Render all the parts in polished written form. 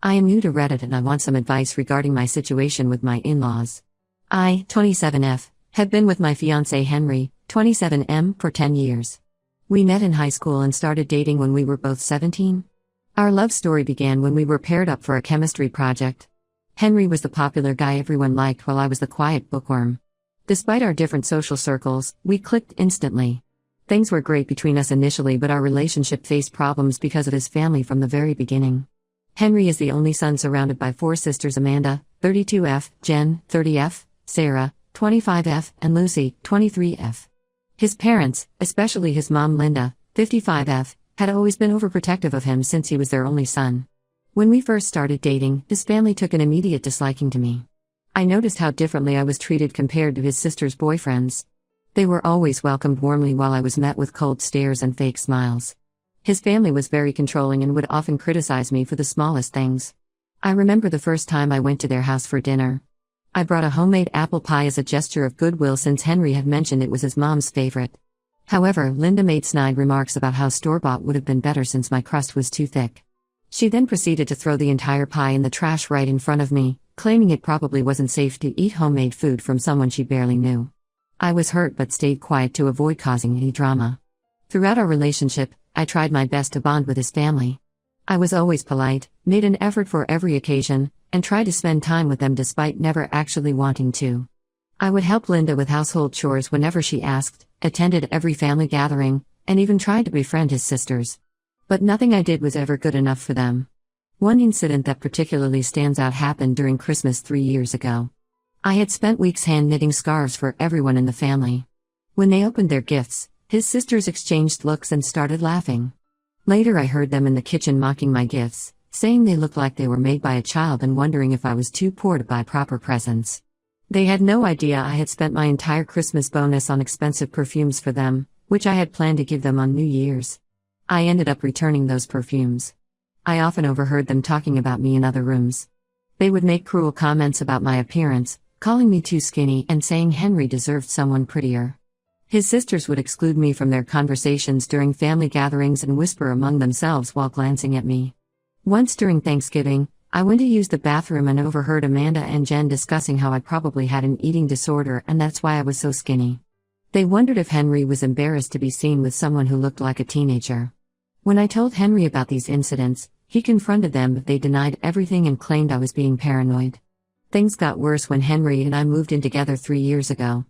I am new to Reddit and I want some advice regarding my situation with my in-laws. I, 27F, have been with my fiancé Henry, 27M, for 10 years. We met in high school and started dating when we were both 17. Our love story began when we were paired up for a chemistry project. Henry was the popular guy everyone liked while I was the quiet bookworm. Despite our different social circles, we clicked instantly. Things were great between us initially, but our relationship faced problems because of his family from the very beginning. Henry is the only son surrounded by 4 sisters: Amanda, 32F, Jen, 30F, Sarah, 25F, and Lucy, 23F. His parents, especially his mom Linda, 55F, had always been overprotective of him since he was their only son. When we first started dating, his family took an immediate disliking to me. I noticed how differently I was treated compared to his sister's boyfriends. They were always welcomed warmly while I was met with cold stares and fake smiles. His family was very controlling and would often criticize me for the smallest things. I remember the first time I went to their house for dinner. I brought a homemade apple pie as a gesture of goodwill since Henry had mentioned it was his mom's favorite. However, Linda made snide remarks about how store-bought would have been better since my crust was too thick. She then proceeded to throw the entire pie in the trash right in front of me, claiming it probably wasn't safe to eat homemade food from someone she barely knew. I was hurt but stayed quiet to avoid causing any drama. Throughout our relationship, I tried my best to bond with his family. I was always polite, made an effort for every occasion, and tried to spend time with them despite never actually wanting to. I would help Linda with household chores whenever she asked, attended every family gathering, and even tried to befriend his sisters. But nothing I did was ever good enough for them. One incident that particularly stands out happened during Christmas 3 years ago. I had spent weeks hand-knitting scarves for everyone in the family. When they opened their gifts, his sisters exchanged looks and started laughing. Later I heard them in the kitchen mocking my gifts, saying they looked like they were made by a child and wondering if I was too poor to buy proper presents. They had no idea I had spent my entire Christmas bonus on expensive perfumes for them, which I had planned to give them on New Year's. I ended up returning those perfumes. I often overheard them talking about me in other rooms. They would make cruel comments about my appearance, calling me too skinny and saying Henry deserved someone prettier. His sisters would exclude me from their conversations during family gatherings and whisper among themselves while glancing at me. Once during Thanksgiving, I went to use the bathroom and overheard Amanda and Jen discussing how I probably had an eating disorder and that's why I was so skinny. They wondered if Henry was embarrassed to be seen with someone who looked like a teenager. When I told Henry about these incidents, he confronted them but they denied everything and claimed I was being paranoid. Things got worse when Henry and I moved in together 3 years ago.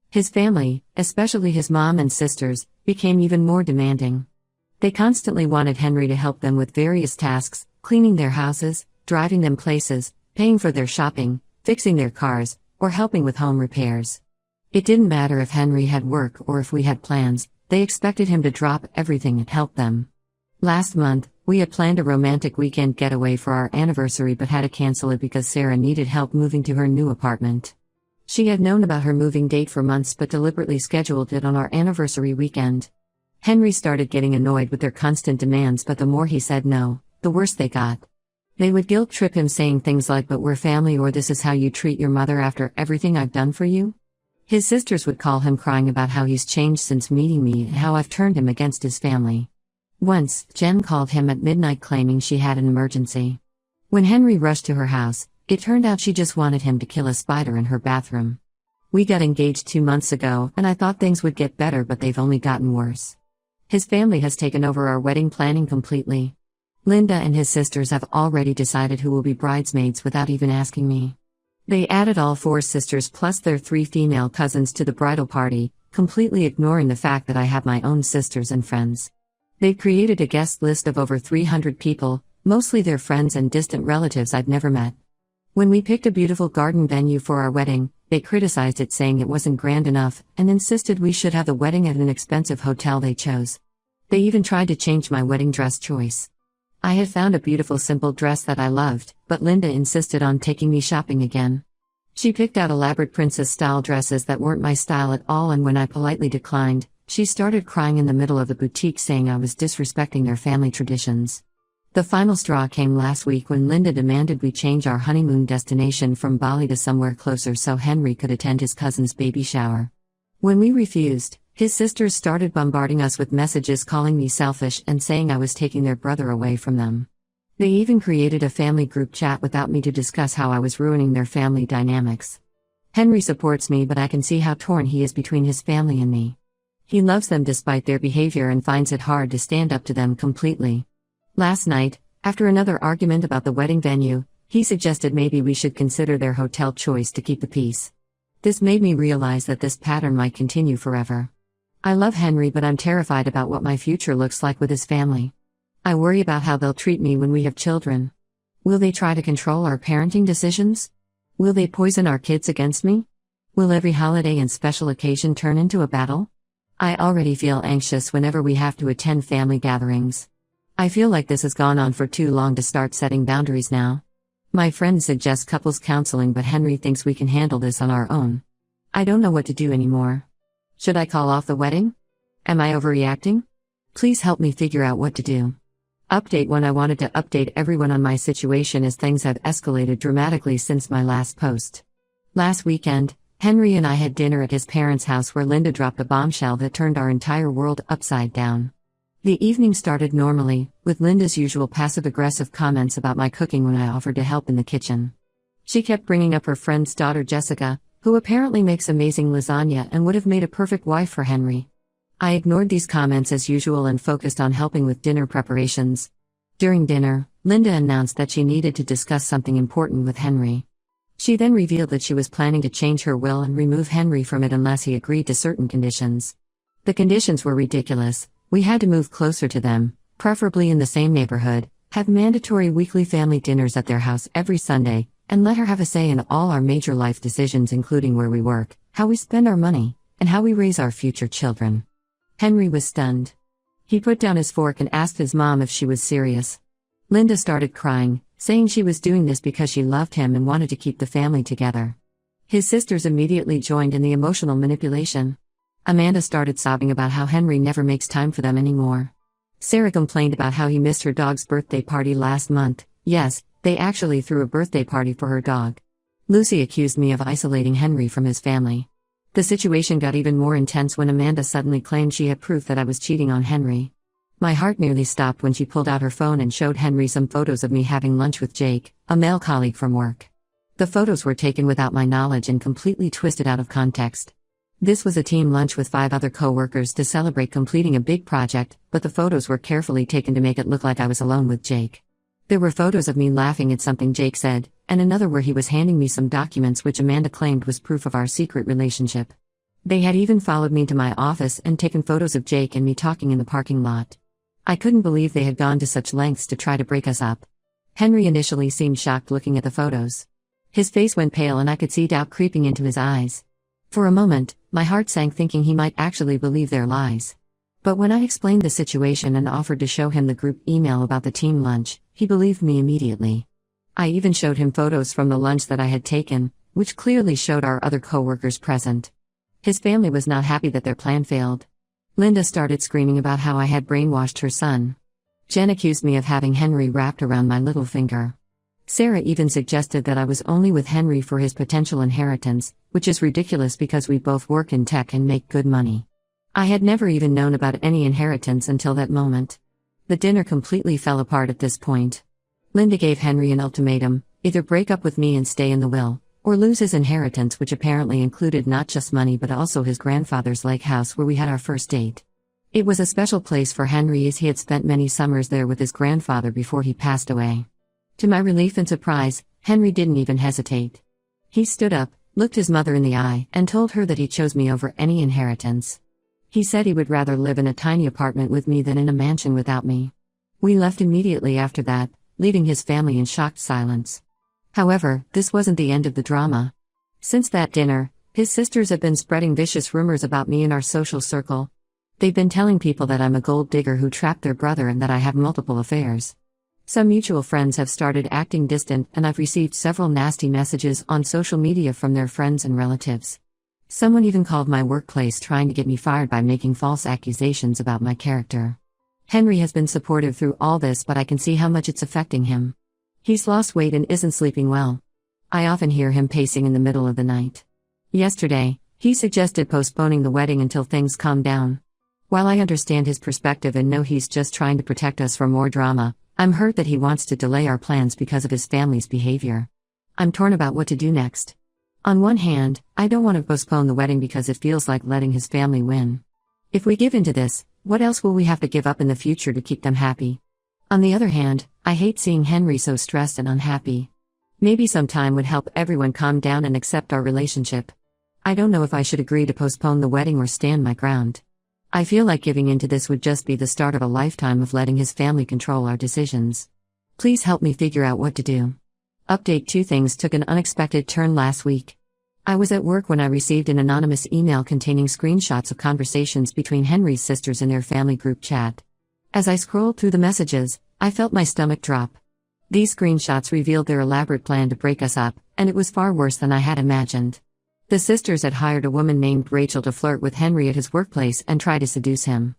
His family, especially his mom and sisters, became even more demanding. They constantly wanted Henry to help them with various tasks, cleaning their houses, driving them places, paying for their shopping, fixing their cars, or helping with home repairs. It didn't matter if Henry had work or if we had plans, they expected him to drop everything and help them. Last month, we had planned a romantic weekend getaway for our anniversary but had to cancel it because Sarah needed help moving to her new apartment. She had known about her moving date for months but deliberately scheduled it on our anniversary weekend. Henry started getting annoyed with their constant demands, but the more he said no, the worse they got. They would guilt trip him saying things like, "But we're family," or "This is how you treat your mother after everything I've done for you?" His sisters would call him crying about how he's changed since meeting me and how I've turned him against his family. Once, Jen called him at midnight claiming she had an emergency. When Henry rushed to her house, it turned out she just wanted him to kill a spider in her bathroom. We got engaged 2 months ago, and I thought things would get better, but they've only gotten worse. His family has taken over our wedding planning completely. Linda and his sisters have already decided who will be bridesmaids without even asking me. They added all 4 sisters plus their 3 female cousins to the bridal party, completely ignoring the fact that I have my own sisters and friends. They've created a guest list of over 300 people, mostly their friends and distant relatives I'd never met. When we picked a beautiful garden venue for our wedding, they criticized it, saying it wasn't grand enough, and insisted we should have the wedding at an expensive hotel they chose. They even tried to change my wedding dress choice. I had found a beautiful simple dress that I loved, but Linda insisted on taking me shopping again. She picked out elaborate princess-style dresses that weren't my style at all, and when I politely declined, she started crying in the middle of the boutique saying I was disrespecting their family traditions. The final straw came last week when Linda demanded we change our honeymoon destination from Bali to somewhere closer so Henry could attend his cousin's baby shower. When we refused, his sisters started bombarding us with messages calling me selfish and saying I was taking their brother away from them. They even created a family group chat without me to discuss how I was ruining their family dynamics. Henry supports me, but I can see how torn he is between his family and me. He loves them despite their behavior and finds it hard to stand up to them completely. Last night, after another argument about the wedding venue, he suggested maybe we should consider their hotel choice to keep the peace. This made me realize that this pattern might continue forever. I love Henry, but I'm terrified about what my future looks like with his family. I worry about how they'll treat me when we have children. Will they try to control our parenting decisions? Will they poison our kids against me? Will every holiday and special occasion turn into a battle? I already feel anxious whenever we have to attend family gatherings. I feel like this has gone on for too long to start setting boundaries now. My friend suggests couples counseling, but Henry thinks we can handle this on our own. I don't know what to do anymore. Should I call off the wedding? Am I overreacting? Please help me figure out what to do. Update 1. I wanted to update everyone on my situation as things have escalated dramatically since my last post. Last weekend, Henry and I had dinner at his parents' house where Linda dropped a bombshell that turned our entire world upside down. The evening started normally, with Linda's usual passive-aggressive comments about my cooking when I offered to help in the kitchen. She kept bringing up her friend's daughter Jessica, who apparently makes amazing lasagna and would have made a perfect wife for Henry. I ignored these comments as usual and focused on helping with dinner preparations. During dinner, Linda announced that she needed to discuss something important with Henry. She then revealed that she was planning to change her will and remove Henry from it unless he agreed to certain conditions. The conditions were ridiculous. We had to move closer to them, preferably in the same neighborhood, have mandatory weekly family dinners at their house every Sunday, and let her have a say in all our major life decisions, including where we work, how we spend our money, and how we raise our future children. Henry was stunned. He put down his fork and asked his mom if she was serious. Linda started crying, saying she was doing this because she loved him and wanted to keep the family together. His sisters immediately joined in the emotional manipulation. Amanda started sobbing about how Henry never makes time for them anymore. Sarah complained about how he missed her dog's birthday party last month. Yes, they actually threw a birthday party for her dog. Lucy accused me of isolating Henry from his family. The situation got even more intense when Amanda suddenly claimed she had proof that I was cheating on Henry. My heart nearly stopped when she pulled out her phone and showed Henry some photos of me having lunch with Jake, a male colleague from work. The photos were taken without my knowledge and completely twisted out of context. This was a team lunch with 5 other co-workers to celebrate completing a big project, but the photos were carefully taken to make it look like I was alone with Jake. There were photos of me laughing at something Jake said, and another where he was handing me some documents which Amanda claimed was proof of our secret relationship. They had even followed me to my office and taken photos of Jake and me talking in the parking lot. I couldn't believe they had gone to such lengths to try to break us up. Henry initially seemed shocked looking at the photos. His face went pale and I could see doubt creeping into his eyes. For a moment, my heart sank thinking he might actually believe their lies. But when I explained the situation and offered to show him the group email about the team lunch, he believed me immediately. I even showed him photos from the lunch that I had taken, which clearly showed our other co-workers present. His family was not happy that their plan failed. Linda started screaming about how I had brainwashed her son. Jen accused me of having Henry wrapped around my little finger. Sarah even suggested that I was only with Henry for his potential inheritance, which is ridiculous because we both work in tech and make good money. I had never even known about any inheritance until that moment. The dinner completely fell apart at this point. Linda gave Henry an ultimatum: either break up with me and stay in the will, or lose his inheritance, which apparently included not just money but also his grandfather's lake house where we had our first date. It was a special place for Henry as he had spent many summers there with his grandfather before he passed away. To my relief and surprise, Henry didn't even hesitate. He stood up, looked his mother in the eye, and told her that he chose me over any inheritance. He said he would rather live in a tiny apartment with me than in a mansion without me. We left immediately after that, leaving his family in shocked silence. However, this wasn't the end of the drama. Since that dinner, his sisters have been spreading vicious rumors about me in our social circle. They've been telling people that I'm a gold digger who trapped their brother and that I have multiple affairs. Some mutual friends have started acting distant, and I've received several nasty messages on social media from their friends and relatives. Someone even called my workplace trying to get me fired by making false accusations about my character. Henry has been supportive through all this, but I can see how much it's affecting him. He's lost weight and isn't sleeping well. I often hear him pacing in the middle of the night. Yesterday, he suggested postponing the wedding until things calm down. While I understand his perspective and know he's just trying to protect us from more drama, I'm hurt that he wants to delay our plans because of his family's behavior. I'm torn about what to do next. On one hand, I don't want to postpone the wedding because it feels like letting his family win. If we give in to this, what else will we have to give up in the future to keep them happy? On the other hand, I hate seeing Henry so stressed and unhappy. Maybe some time would help everyone calm down and accept our relationship. I don't know if I should agree to postpone the wedding or stand my ground. I feel like giving in to this would just be the start of a lifetime of letting his family control our decisions. Please help me figure out what to do. Update: 2 things took an unexpected turn last week. I was at work when I received an anonymous email containing screenshots of conversations between Henry's sisters in their family group chat. As I scrolled through the messages, I felt my stomach drop. These screenshots revealed their elaborate plan to break us up, and it was far worse than I had imagined. The sisters had hired a woman named Rachel to flirt with Henry at his workplace and try to seduce him.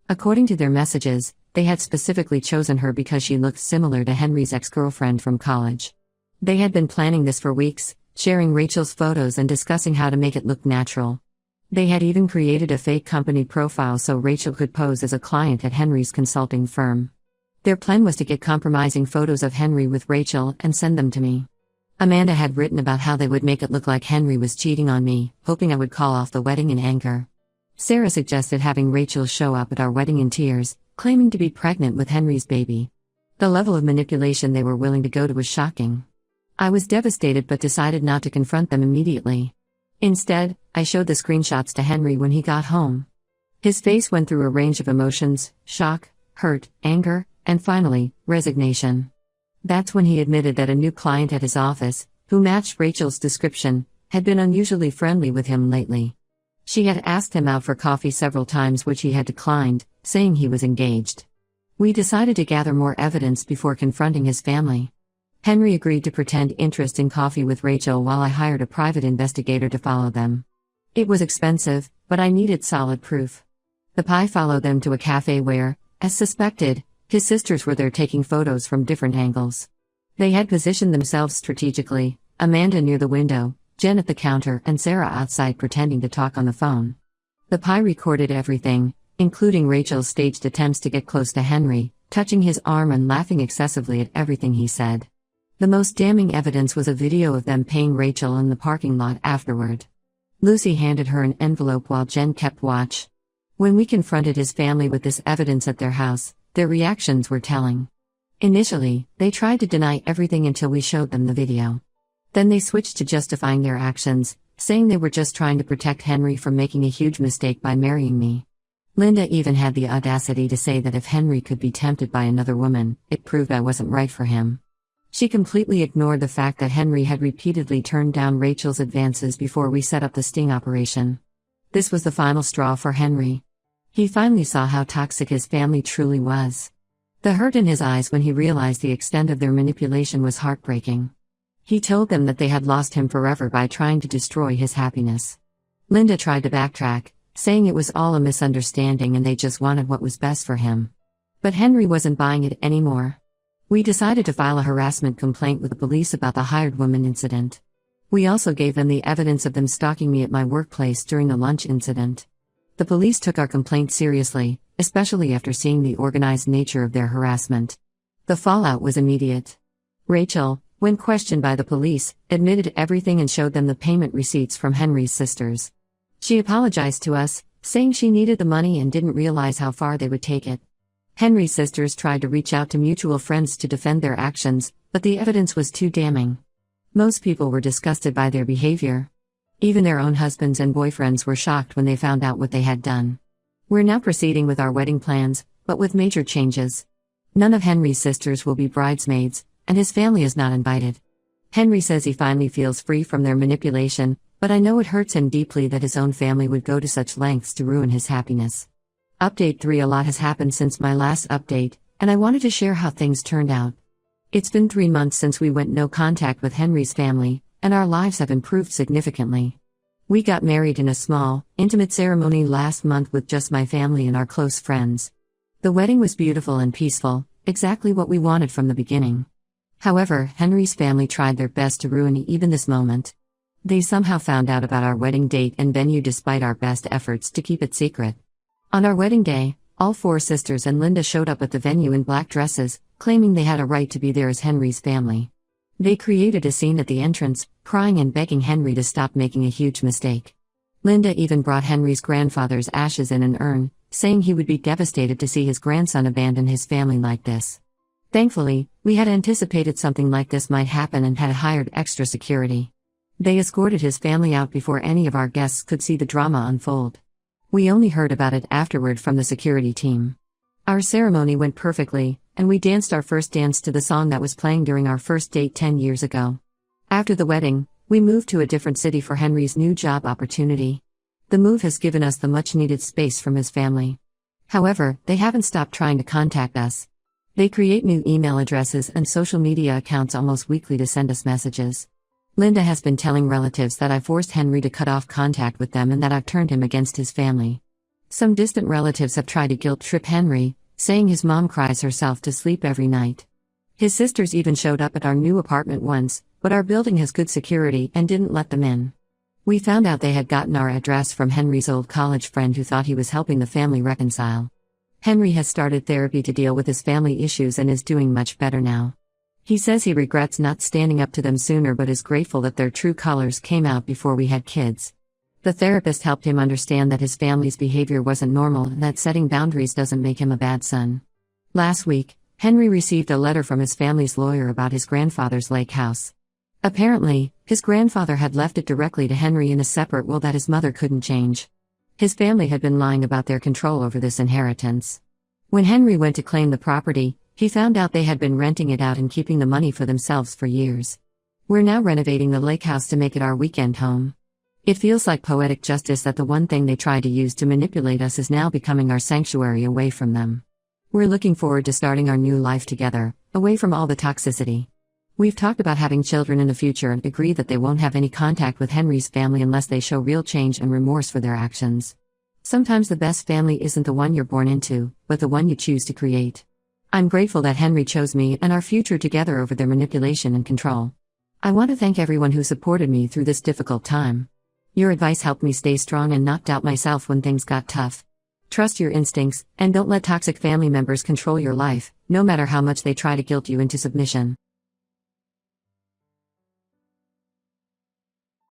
According to their messages, they had specifically chosen her because she looked similar to Henry's ex-girlfriend from college. They had been planning this for weeks, sharing Rachel's photos and discussing how to make it look natural. They had even created a fake company profile so Rachel could pose as a client at Henry's consulting firm. Their plan was to get compromising photos of Henry with Rachel and send them to me. Amanda had written about how they would make it look like Henry was cheating on me, hoping I would call off the wedding in anger. Sarah suggested having Rachel show up at our wedding in tears, claiming to be pregnant with Henry's baby. The level of manipulation they were willing to go to was shocking. I was devastated but decided not to confront them immediately. Instead, I showed the screenshots to Henry when he got home. His face went through a range of emotions: shock, hurt, anger, and finally, resignation. That's when he admitted that a new client at his office, who matched Rachel's description, had been unusually friendly with him lately. She had asked him out for coffee several times, which he had declined, saying he was engaged. We decided to gather more evidence before confronting his family. Henry agreed to pretend interest in coffee with Rachel while I hired a private investigator to follow them. It was expensive, but I needed solid proof. The PI followed them to a cafe where, as suspected, his sisters were there taking photos from different angles. They had positioned themselves strategically, Amanda near the window, Jen at the counter, and Sarah outside pretending to talk on the phone. The PI recorded everything, including Rachel's staged attempts to get close to Henry, touching his arm and laughing excessively at everything he said. The most damning evidence was a video of them paying Rachel in the parking lot afterward. Lucy handed her an envelope while Jen kept watch. When we confronted his family with this evidence at their house, their reactions were telling. Initially, they tried to deny everything until we showed them the video. Then they switched to justifying their actions, saying they were just trying to protect Henry from making a huge mistake by marrying me. Linda even had the audacity to say that if Henry could be tempted by another woman, it proved I wasn't right for him. She completely ignored the fact that Henry had repeatedly turned down Rachel's advances before we set up the sting operation. This was the final straw for Henry. He finally saw how toxic his family truly was. The hurt in his eyes when he realized the extent of their manipulation was heartbreaking. He told them that they had lost him forever by trying to destroy his happiness. Linda tried to backtrack, saying it was all a misunderstanding and they just wanted what was best for him. But Henry wasn't buying it anymore. We decided to file a harassment complaint with the police about the hired woman incident. We also gave them the evidence of them stalking me at my workplace during the lunch incident. The police took our complaint seriously, especially after seeing the organized nature of their harassment. The fallout was immediate. Rachel, when questioned by the police, admitted everything and showed them the payment receipts from Henry's sisters. She apologized to us, saying she needed the money and didn't realize how far they would take it. Henry's sisters tried to reach out to mutual friends to defend their actions, but the evidence was too damning. Most people were disgusted by their behavior. Even their own husbands and boyfriends were shocked when they found out what they had done. We're now proceeding with our wedding plans, but with major changes. None of Henry's sisters will be bridesmaids, and his family is not invited. Henry says he finally feels free from their manipulation, but I know it hurts him deeply that his own family would go to such lengths to ruin his happiness. Update 3: A lot has happened since my last update, and I wanted to share how things turned out. It's been 3 months since we went no contact with Henry's family, and our lives have improved significantly. We got married in a small, intimate ceremony last month with just my family and our close friends. The wedding was beautiful and peaceful, exactly what we wanted from the beginning. However, Henry's family tried their best to ruin even this moment. They somehow found out about our wedding date and venue despite our best efforts to keep it secret. On our wedding day, all 4 sisters and Linda showed up at the venue in black dresses, claiming they had a right to be there as Henry's family. They created a scene at the entrance, crying and begging Henry to stop making a huge mistake. Linda even brought Henry's grandfather's ashes in an urn, saying he would be devastated to see his grandson abandon his family like this. Thankfully, we had anticipated something like this might happen and had hired extra security. They escorted his family out before any of our guests could see the drama unfold. We only heard about it afterward from the security team. Our ceremony went perfectly, and we danced our first dance to the song that was playing during our first date 10 years ago. After the wedding, we moved to a different city for Henry's new job opportunity. The move has given us the much-needed space from his family. However, they haven't stopped trying to contact us. They create new email addresses and social media accounts almost weekly to send us messages. Linda has been telling relatives that I forced Henry to cut off contact with them and that I've turned him against his family. Some distant relatives have tried to guilt-trip Henry, saying his mom cries herself to sleep every night. His sisters even showed up at our new apartment once, but our building has good security and didn't let them in. We found out they had gotten our address from Henry's old college friend who thought he was helping the family reconcile. Henry has started therapy to deal with his family issues and is doing much better now. He says he regrets not standing up to them sooner but is grateful that their true colors came out before we had kids. The therapist helped him understand that his family's behavior wasn't normal and that setting boundaries doesn't make him a bad son. Last week, Henry received a letter from his family's lawyer about his grandfather's lake house. Apparently, his grandfather had left it directly to Henry in a separate will that his mother couldn't change. His family had been lying about their control over this inheritance. When Henry went to claim the property, he found out they had been renting it out and keeping the money for themselves for years. We're now renovating the lake house to make it our weekend home. It feels like poetic justice that the one thing they tried to use to manipulate us is now becoming our sanctuary away from them. We're looking forward to starting our new life together, away from all the toxicity. We've talked about having children in the future and agree that they won't have any contact with Henry's family unless they show real change and remorse for their actions. Sometimes the best family isn't the one you're born into, but the one you choose to create. I'm grateful that Henry chose me and our future together over their manipulation and control. I want to thank everyone who supported me through this difficult time. Your advice helped me stay strong and not doubt myself when things got tough. Trust your instincts, and don't let toxic family members control your life, no matter how much they try to guilt you into submission.